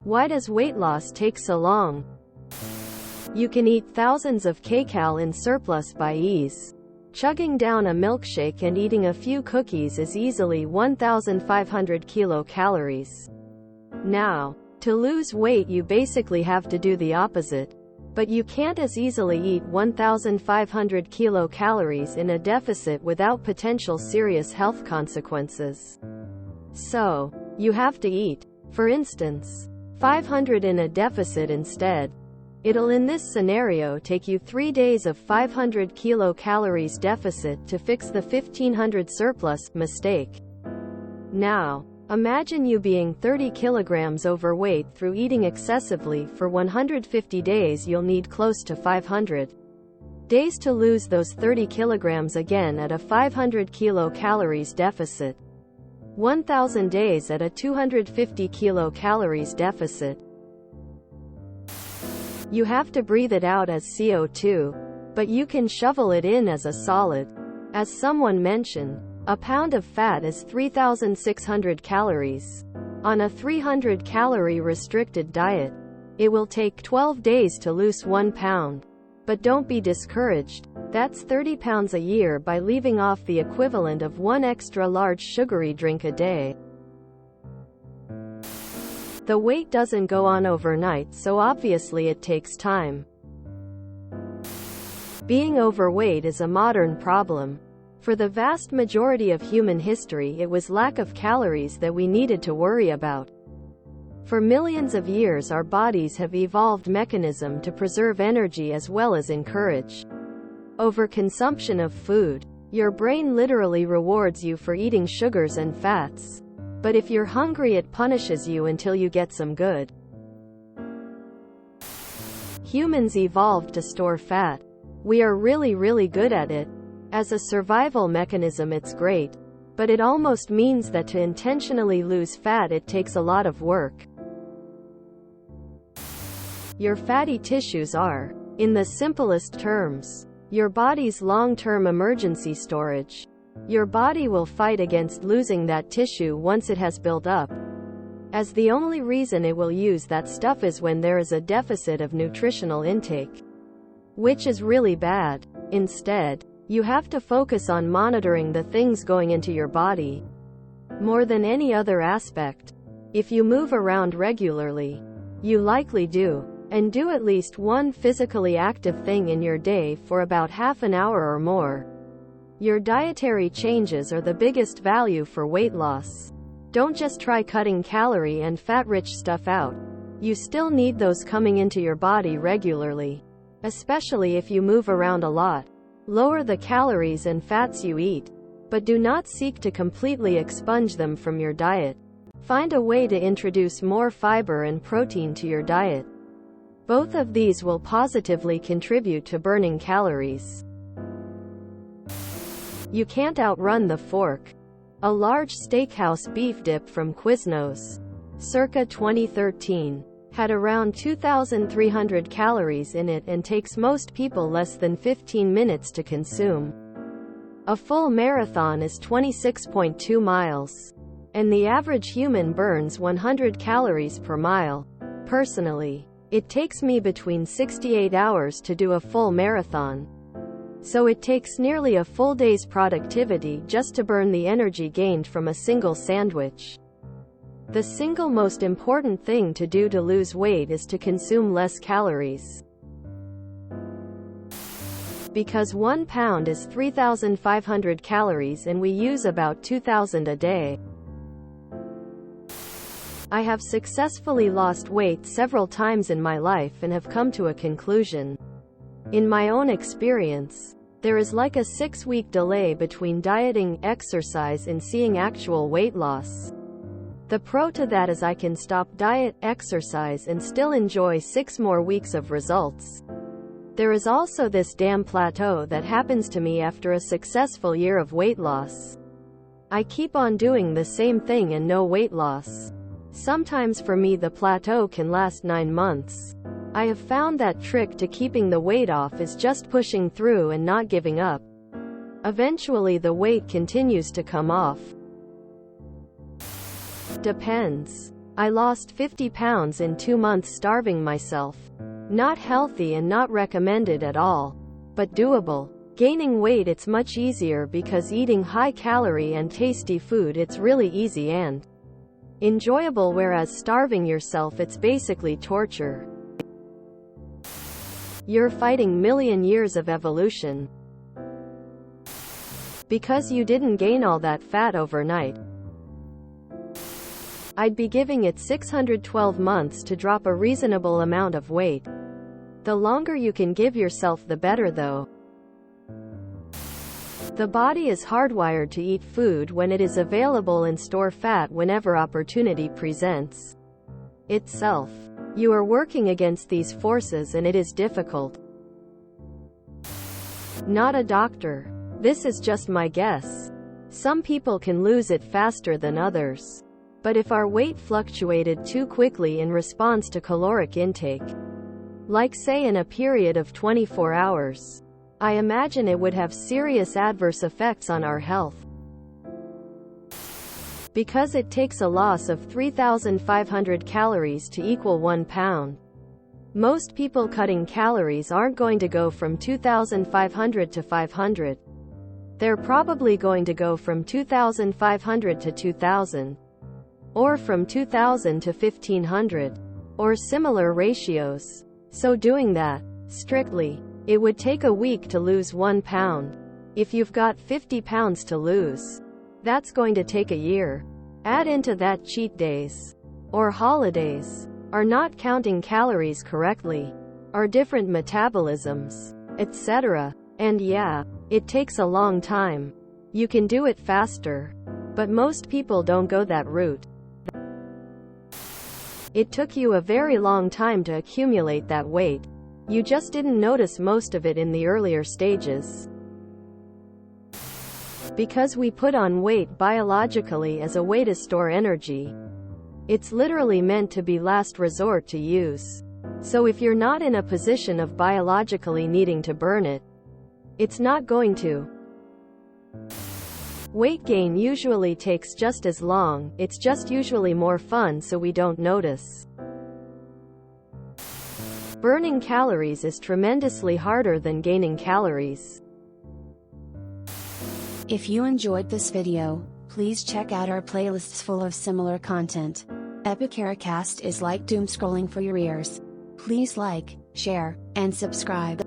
Why does weight loss take so long? You can eat thousands of kcal in surplus by ease. Chugging down a milkshake and eating a few cookies is easily 1,500 kilocalories. Now, to lose weight you basically have to do the opposite. But you can't as easily eat 1,500 kilocalories in a deficit without potential serious health consequences. So, you have to eat, for instance, 500 in a deficit instead. It'll in this scenario take you 3 days of 500 kilocalories deficit to fix the 1,500 surplus mistake. Now, imagine you being 30 kilograms overweight through eating excessively for 150 days. You'll need close to 500 days to lose those 30 kilograms again at a 500 kilocalories deficit. 1,000 days at a 250 kilocalories deficit. You have to breathe it out as CO2, but you can shovel it in as a solid. As someone mentioned, a pound of fat is 3,600 calories. On a 300-calorie restricted diet, it will take 12 days to lose 1 pound. But don't be discouraged. That's 30 pounds a year by leaving off the equivalent of 1 extra large sugary drink a day. The weight doesn't go on overnight, so obviously it takes time. Being overweight is a modern problem. For the vast majority of human history, it was lack of calories that we needed to worry about. For millions of years our bodies have evolved mechanisms to preserve energy as well as encourage overconsumption of food. Your brain literally rewards you for eating sugars and fats. But if you're hungry it punishes you until you get some good. Humans evolved to store fat. We are really good at it. As a survival mechanism it's great. But it almost means that to intentionally lose fat it takes a lot of work. Your fatty tissues are, in the simplest terms, your body's long-term emergency storage. Your body will fight against losing that tissue once it has built up, as the only reason it will use that stuff is when there is a deficit of nutritional intake, which is really bad. Instead, you have to focus on monitoring the things going into your body more than any other aspect. If you move around regularly, you likely do, and do at least one physically active thing in your day for about half an hour or more, your dietary changes are the biggest value for weight loss. Don't just try cutting calorie and fat-rich stuff out. You still need those coming into your body regularly, especially if you move around a lot. Lower the calories and fats you eat, but do not seek to completely expunge them from your diet. Find a way to introduce more fiber and protein to your diet. Both of these will positively contribute to burning calories. You can't outrun the fork. A large steakhouse beef dip from Quiznos, circa 2013, had around 2,300 calories in it and takes most people less than 15 minutes to consume. A full marathon is 26.2 miles, and the average human burns 100 calories per mile. Personally, it takes me between 68 hours to do a full marathon. So it takes nearly a full day's productivity just to burn the energy gained from a single sandwich. The single most important thing to do to lose weight is to consume less calories. Because 1 pound is 3,500 calories and we use about 2,000 a day. I have successfully lost weight several times in my life and have come to a conclusion. In my own experience, there is like a 6-week delay between dieting, exercise, and seeing actual weight loss. The pro to that is I can stop diet, exercise, and still enjoy 6 more weeks of results. There is also this damn plateau that happens to me after a successful year of weight loss. I keep on doing the same thing and no weight loss. Sometimes for me the plateau can last 9 months. I have found that trick to keeping the weight off is just pushing through and not giving up. Eventually the weight continues to come off. Depends. I lost 50 pounds in 2 months starving myself. Not healthy and not recommended at all, but doable. Gaining weight, it's much easier because eating high calorie and tasty food, it's really easy and enjoyable, whereas starving yourself, it's basically torture. You're fighting million years of evolution. Because you didn't gain all that fat overnight. I'd be giving it 612 months to drop a reasonable amount of weight. The longer you can give yourself, the better though. The body is hardwired to eat food when it is available and store fat whenever opportunity presents itself. You are working against these forces and it is difficult. Not a doctor. This is just my guess. Some people can lose it faster than others. But if our weight fluctuated too quickly in response to caloric intake, like say in a period of 24 hours, I imagine it would have serious adverse effects on our health. Because it takes a loss of 3,500 calories to equal 1 pound. Most people cutting calories aren't going to go from 2,500 to 500. They're probably going to go from 2,500 to 2,000. Or from 2,000 to 1,500. Or similar ratios. So doing that, strictly, it would take a week to lose 1 pound. If you've got 50 pounds to lose, that's going to take a year. Add into that cheat days, or holidays, are not counting calories correctly, or different metabolisms, etc. And yeah, it takes a long time. You can do it faster. But most people don't go that route. It took you a very long time to accumulate that weight. You just didn't notice most of it in the earlier stages. Because we put on weight biologically as a way to store energy. It's literally meant to be last resort to use. So if you're not in a position of biologically needing to burn it, it's not going to. Weight gain usually takes just as long, it's just usually more fun, so we don't notice. Burning calories is tremendously harder than gaining calories. If you enjoyed this video, please check out our playlists full of similar content. TooAfraidToAsk is like doom scrolling for your ears. Please like, share, and subscribe.